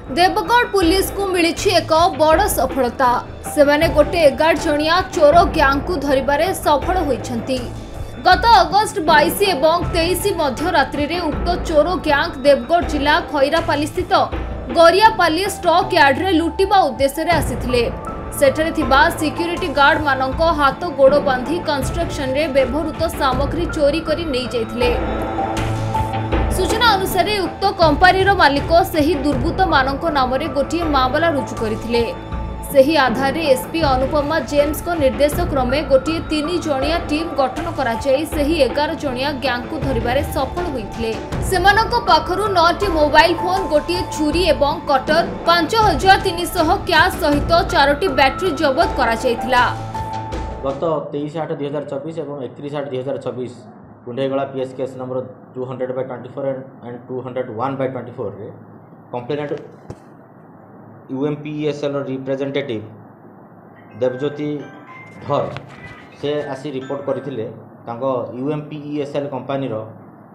Deogarh police को मिली एक बड़ सफलता। सेमाने गोटे 11 जणिया चोर गैंग को धरिबारे सफल होइछंती। गत अगस्त 22 एवं 23 मध्य रात्रि रे उक्त चोर गैंग देवगढ़ जिला खैरापाली स्थित गरियापाली स्टॉक यार्ड रे लुटिबा उद्देश्य रे आसिथिले। सेठरे थिबा सिक्यूरिटी गार्ड मानक हाथ गोड़ बांधी कंस्ट्रक्शन रे व्यवहृत सामग्री चोरी करी नै जाइथिले। सूचना अनुसार उक्त कंपानीर मालिक सही दुर्बृत्त मानक नाम रे गोटे मामला रुजु करथिले। सही आधार रे एसपी अनुपमा जेम्स को निर्देश क्रमे गोटे 3 जणिया टीम गठन करा जाई सही 11 जणिया गैंग को धरिबारे सफल होइथिले। सेमानक पाखरु 9टी मोबाइल फोन, गोटे छुरी एवं कटर, 5300 कैश सहित 4टी बैटरी जब्त करा जायथिला। गत 23/8/2024 एवं 31/8/2024 कुंडेगला पीएस केस नंबर 200/24 एंड 201/24 रे कंप्लेनेंट यूएमपीएसएल रिप्रेजेंटेटिव देवज्योति धर से आसी रिपोर्ट करथिले तांको यूएमपीएसएल कंपनी रो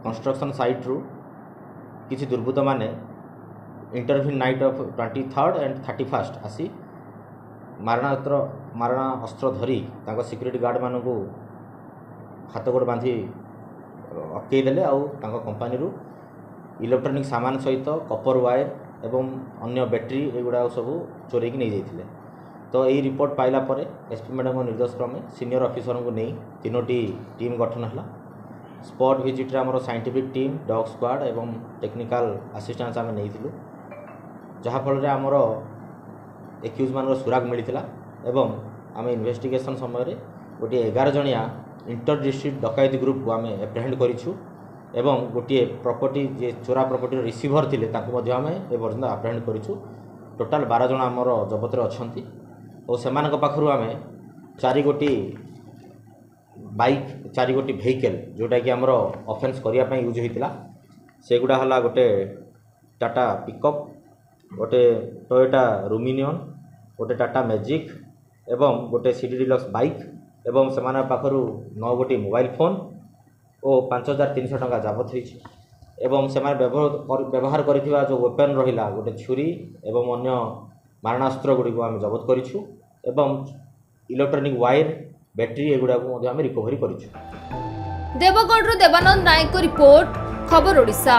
कंस्ट्रक्शन साइट रु किछि दुर्बृत्त माने interview night of 23rd and 31st आसी मारणास्त्र धरी तांको सिक्यूरिटी गार्ड मानकू हाथ गोड़ बांधी अटकई देले आउ तांको कंपनी रु इलेक्ट्रोनिक सामान सहित कपर वायर एवं अन्य बैटरी एगुड़ा सब चोरी नहीं जाइए। तो यही रिपोर्ट पाइला परे एसपी मैडम को निर्देश क्रमे सीनियर ऑफिसर को नहीं 3टी टीम गठन है। स्पॉट विजिट आम साइंटिफिक टीम, डॉग स्क्वाड एवं टेक्निकल असिस्टेंस आम नहीं जहाँफल आमर एक्यूज मान सुराग मिलता एवं आम इन्वेस्टिगेशन समय गोटे 11 जणिया इंटर डिस्ट्रिक्ट डकैती ग्रुप को आम एप्रिहेंड करूँ एवं गोटे प्रॉपर्टी जे चोरा प्रॉपर्टी रिसीभर थिले ताको मध्ये आमे ए पर्यंत अप्रेहेंड करिछु। टोटाल 12 जण आमर जबत रे अछंती और सेमानक पाखरु आमे 4 गोटी बाइक, 4 गोटी व्हीकल जोटा कि आमर ऑफेंस करिया पय यूज होइतिला सेगुडा हला गोटे टाटा पिकअप, गोटे टोयोटा रुमिनियन, गोटे टाटा मैजिक एवं गोटे सिटी डिलक्स बाइक एवं सेमानक पाखरु 9 गोटी मोबाइल फोन और 5300 टंका जबत होइछि एवं सेमाने व्यवहार करिथिबा जो वेपन रहिला गोटे छुरी एवं अन्य मारणास्त्र गुडी को हम जबत करिछु एवं इलेक्ट्रोनिक वायर, बैटरी एगुडा को मध्ये हम रिकवरी करिछु। देवगढ़ देवानंद नायक रिपोर्ट, खबर ओडिशा।